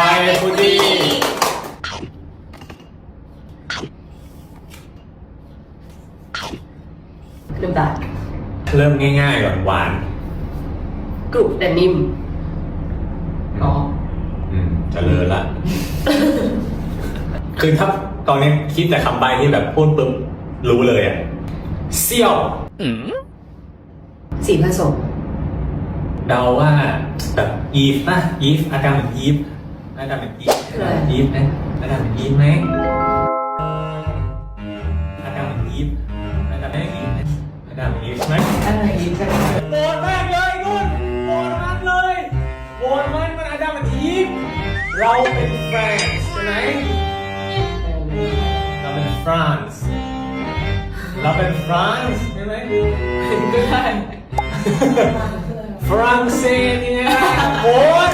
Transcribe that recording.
ไปพุดดี้น้ำตาล เริ่มง่ายๆก่อนหวาน กรุบแต่นิ่มอ๋อ จะเลอละ คือถ้าตอนนี้คิดแต่คำใบ้ที่แบบพูดปุ๊บรู้เลยอ่ะเซี่ยว สีผสม เดาว่าแบบอีฟป่ะอีฟอาการเหมือนอีฟอาการเหมือนอีฟอีฟไหมอาการเหมือนอีฟไหมอาการเหมือนอีฟอาการไม่อีฟไหมอาการเหมือนอีฟไหม อะไรอีกใช่ไหม โหวตมากเลยนุ่นโหวตมันเลยโหวตมันอาการเหมือนอีฟเราเป็นแฟรนซ์ใช่ไหมเราเป็นฟรานซ์เราเป็นฟรานซ์ใช่ไหม ก็ได้ ฝรั่งเศสเนี่ยโหวต